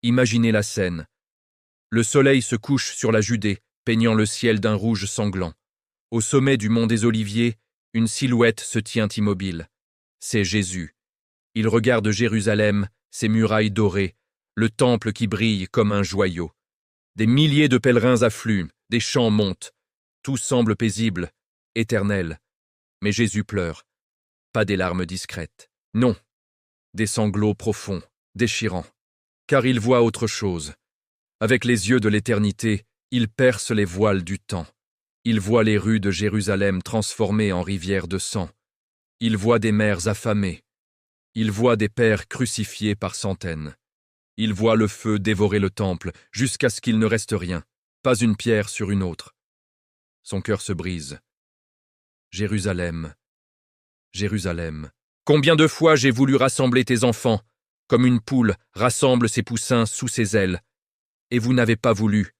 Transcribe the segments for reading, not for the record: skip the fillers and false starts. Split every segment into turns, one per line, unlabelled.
Imaginez la scène. Le soleil se couche sur la Judée, peignant le ciel d'un rouge sanglant. Au sommet du mont des Oliviers, une silhouette se tient immobile. C'est Jésus. Il regarde Jérusalem, ses murailles dorées, le temple qui brille comme un joyau. Des milliers de pèlerins affluent, des chants montent. Tout semble paisible, éternel. Mais Jésus pleure. Pas des larmes discrètes. Non. Des sanglots profonds, déchirants. Car il voit autre chose. Avec les yeux de l'éternité, il perce les voiles du temps. Il voit les rues de Jérusalem transformées en rivières de sang. Il voit des mères affamées. Il voit des pères crucifiés par centaines. Il voit le feu dévorer le temple jusqu'à ce qu'il ne reste rien, pas une pierre sur une autre. Son cœur se brise. Jérusalem, Jérusalem, combien de fois j'ai voulu rassembler tes enfants, comme une poule rassemble ses poussins sous ses ailes, et vous n'avez pas voulu.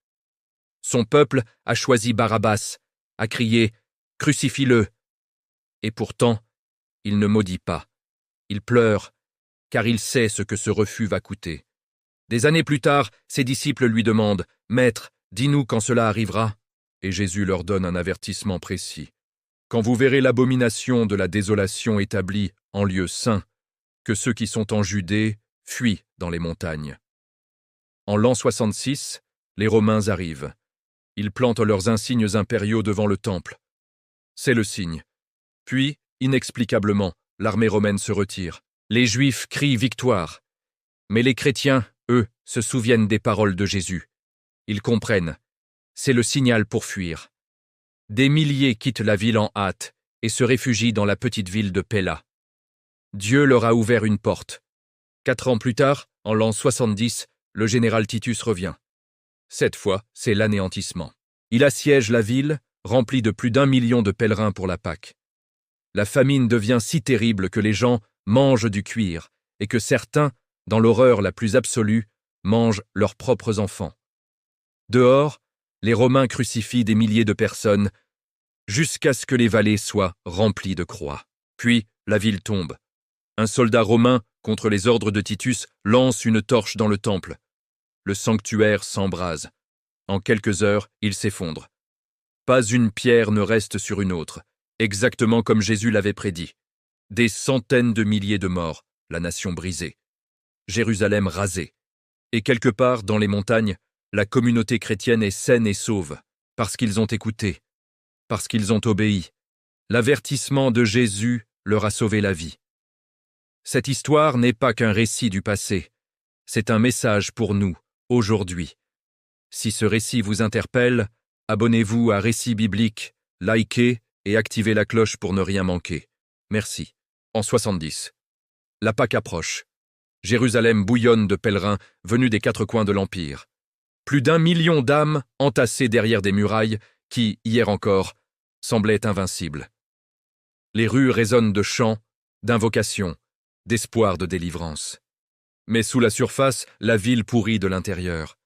Son peuple a choisi Barabbas, a crié « Crucifie-le !» Et pourtant, il ne maudit pas. Il pleure, car il sait ce que ce refus va coûter. Des années plus tard, ses disciples lui demandent « Maître, dis-nous quand cela arrivera ?» Et Jésus leur donne un avertissement précis. « Quand vous verrez l'abomination de la désolation établie en lieu saint, que ceux qui sont en Judée fuient dans les montagnes. » En l'an 66, les Romains arrivent. Ils plantent leurs insignes impériaux devant le temple. C'est le signe. Puis, inexplicablement, l'armée romaine se retire. Les Juifs crient victoire. Mais les chrétiens, eux, se souviennent des paroles de Jésus. Ils comprennent. C'est le signal pour fuir. Des milliers quittent la ville en hâte et se réfugient dans la petite ville de Pella. Dieu leur a ouvert une porte. 4 ans plus tard, en l'an 70, le général Titus revient. Cette fois, c'est l'anéantissement. Il assiège la ville, remplie de plus d'1 million de pèlerins pour la Pâque. La famine devient si terrible que les gens mangent du cuir et que certains, dans l'horreur la plus absolue, mangent leurs propres enfants. Dehors, les Romains crucifient des milliers de personnes jusqu'à ce que les vallées soient remplies de croix. Puis, la ville tombe. Un soldat romain, contre les ordres de Titus, lance une torche dans le temple. Le sanctuaire s'embrase. En quelques heures, il s'effondre. Pas une pierre ne reste sur une autre, exactement comme Jésus l'avait prédit. Des centaines de milliers de morts, la nation brisée. Jérusalem rasée. Et quelque part, dans les montagnes, la communauté chrétienne est saine et sauve, parce qu'ils ont écouté, parce qu'ils ont obéi. L'avertissement de Jésus leur a sauvé la vie. Cette histoire n'est pas qu'un récit du passé, c'est un message pour nous, aujourd'hui. Si ce récit vous interpelle, abonnez-vous à Récits bibliques, likez et activez la cloche pour ne rien manquer. Merci. En 70. La Pâque approche. Jérusalem bouillonne de pèlerins venus des 4 coins de l'Empire. Plus d'1 million d'âmes entassées derrière des murailles qui, hier encore, semblaient invincibles. Les rues résonnent de chants, d'invocations, d'espoir de délivrance. Mais sous la surface, la ville pourrit de l'intérieur.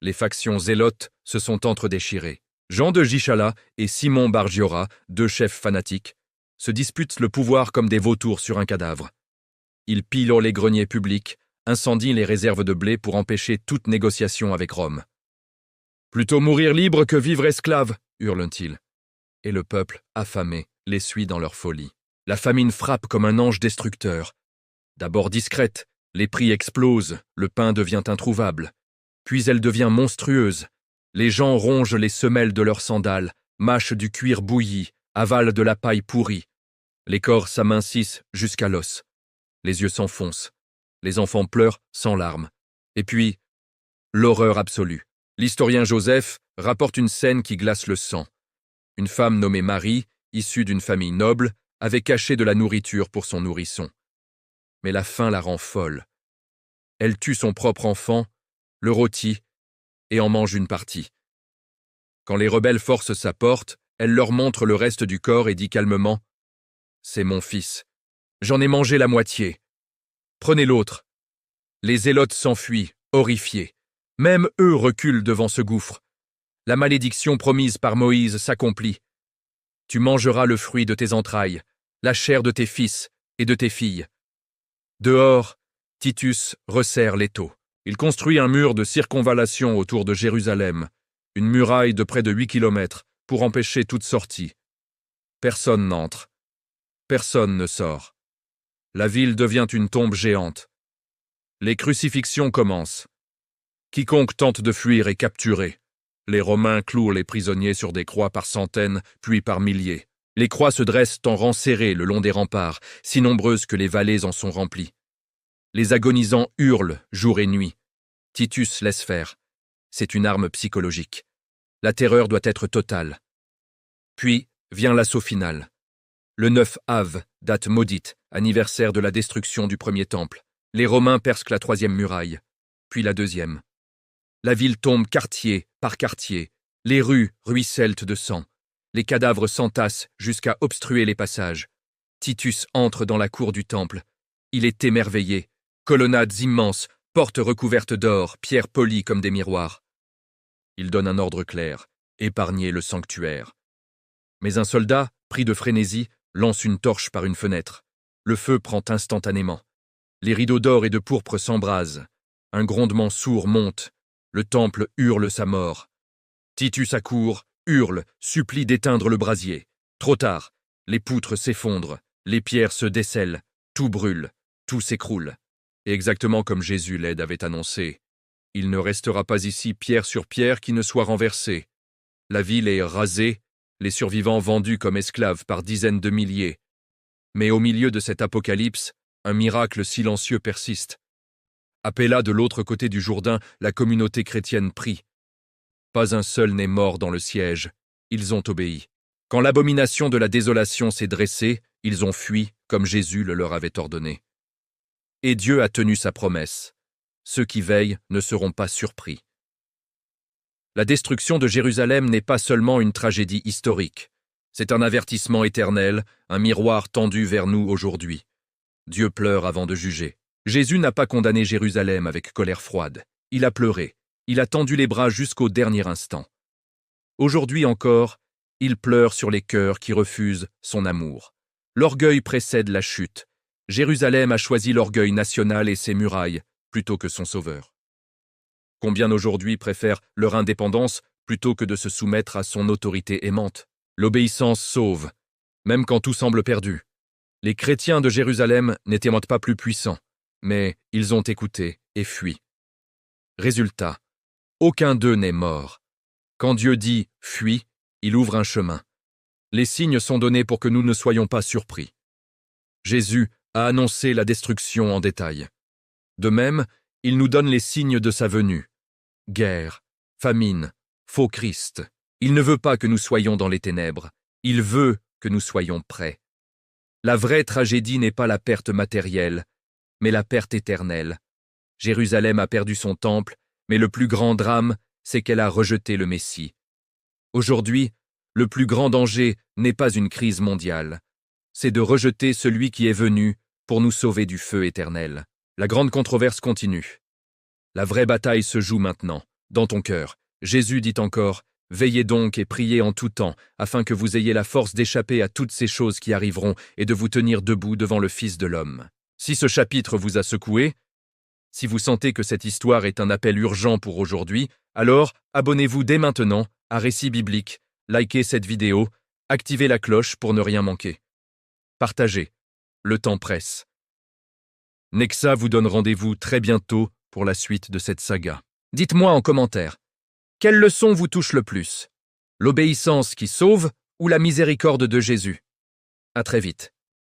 Les factions zélotes se sont entredéchirées. Jean de Gichala et Simon Bar Giora, 2 chefs fanatiques, se disputent le pouvoir comme des vautours sur un cadavre. Ils pillent les greniers publics, incendient les réserves de blé pour empêcher toute négociation avec Rome. « Plutôt mourir libre que vivre esclave !» hurlent-ils. Et le peuple, affamé, les suit dans leur folie. La famine frappe comme un ange destructeur. D'abord discrète, les prix explosent, le pain devient introuvable. Puis elle devient monstrueuse. Les gens rongent les semelles de leurs sandales, mâchent du cuir bouilli, avalent de la paille pourrie. Les corps s'amincissent jusqu'à l'os. Les yeux s'enfoncent. Les enfants pleurent sans larmes. Et puis, l'horreur absolue. L'historien Joseph rapporte une scène qui glace le sang. Une femme nommée Marie, issue d'une famille noble, avait caché de la nourriture pour son nourrisson. Mais la faim la rend folle. Elle tue son propre enfant, le rôtit et en mange une partie. Quand les rebelles forcent sa porte, elle leur montre le reste du corps et dit calmement « C'est mon fils. J'en ai mangé la moitié. Prenez l'autre. » Les zélotes s'enfuient, horrifiés. Même eux reculent devant ce gouffre. La malédiction promise par Moïse s'accomplit. Tu mangeras le fruit de tes entrailles, la chair de tes fils et de tes filles. Dehors, Titus resserre l'étau. Il construit un mur de circonvallation autour de Jérusalem, une muraille de près de 8 kilomètres, pour empêcher toute sortie. Personne n'entre. Personne ne sort. La ville devient une tombe géante. Les crucifixions commencent. Quiconque tente de fuir est capturé. Les Romains clouent les prisonniers sur des croix par centaines, puis par milliers. Les croix se dressent en rang serré le long des remparts, si nombreuses que les vallées en sont remplies. Les agonisants hurlent jour et nuit. Titus laisse faire. C'est une arme psychologique. La terreur doit être totale. Puis vient l'assaut final. Le 9 Av, date maudite, anniversaire de la destruction du premier temple. Les Romains percent la 3e muraille, puis la 2e. La ville tombe quartier par quartier. Les rues ruissellent de sang. Les cadavres s'entassent jusqu'à obstruer les passages. Titus entre dans la cour du temple. Il est émerveillé. Colonnades immenses, portes recouvertes d'or, pierres polies comme des miroirs. Il donne un ordre clair, épargner le sanctuaire. Mais un soldat, pris de frénésie, lance une torche par une fenêtre. Le feu prend instantanément. Les rideaux d'or et de pourpre s'embrasent. Un grondement sourd monte. Le temple hurle sa mort. Titus accourt, hurle, supplie d'éteindre le brasier. Trop tard, les poutres s'effondrent, les pierres se descellent, tout brûle, tout s'écroule. Et exactement comme Jésus l'aide avait annoncé, il ne restera pas ici pierre sur pierre qui ne soit renversée. La ville est rasée, les survivants vendus comme esclaves par dizaines de milliers. Mais au milieu de cet apocalypse, un miracle silencieux persiste. À Pella, de l'autre côté du Jourdain, la communauté chrétienne prie. Pas un seul n'est mort dans le siège. Ils ont obéi. Quand l'abomination de la désolation s'est dressée, ils ont fui, comme Jésus le leur avait ordonné. Et Dieu a tenu sa promesse. Ceux qui veillent ne seront pas surpris. La destruction de Jérusalem n'est pas seulement une tragédie historique. C'est un avertissement éternel, un miroir tendu vers nous aujourd'hui. Dieu pleure avant de juger. Jésus n'a pas condamné Jérusalem avec colère froide. Il a pleuré. Il a tendu les bras jusqu'au dernier instant. Aujourd'hui encore, il pleure sur les cœurs qui refusent son amour. L'orgueil précède la chute. Jérusalem a choisi l'orgueil national et ses murailles, plutôt que son sauveur. Combien aujourd'hui préfèrent leur indépendance plutôt que de se soumettre à son autorité aimante? L'obéissance sauve, même quand tout semble perdu. Les chrétiens de Jérusalem n'étaient pas plus puissants, mais ils ont écouté et fui. Résultat, aucun d'eux n'est mort. Quand Dieu dit « fuis », il ouvre un chemin. Les signes sont donnés pour que nous ne soyons pas surpris. Jésus a annoncé la destruction en détail. De même, il nous donne les signes de sa venue. Guerre, famine, faux Christ. Il ne veut pas que nous soyons dans les ténèbres. Il veut que nous soyons prêts. La vraie tragédie n'est pas la perte matérielle, mais la perte éternelle. Jérusalem a perdu son temple, mais le plus grand drame, c'est qu'elle a rejeté le Messie. Aujourd'hui, le plus grand danger n'est pas une crise mondiale. C'est de rejeter celui qui est venu pour nous sauver du feu éternel. La grande controverse continue. La vraie bataille se joue maintenant, dans ton cœur. Jésus dit encore « Veillez donc et priez en tout temps, afin que vous ayez la force d'échapper à toutes ces choses qui arriveront et de vous tenir debout devant le Fils de l'homme. » Si ce chapitre vous a secoué, si vous sentez que cette histoire est un appel urgent pour aujourd'hui, alors abonnez-vous dès maintenant à Récit Biblique, likez cette vidéo, activez la cloche pour ne rien manquer. Partagez, le temps presse. Nexa vous donne rendez-vous très bientôt pour la suite de cette saga. Dites-moi en commentaire, quelle leçon vous touche le plus? L'obéissance qui sauve ou la miséricorde de Jésus? À très vite.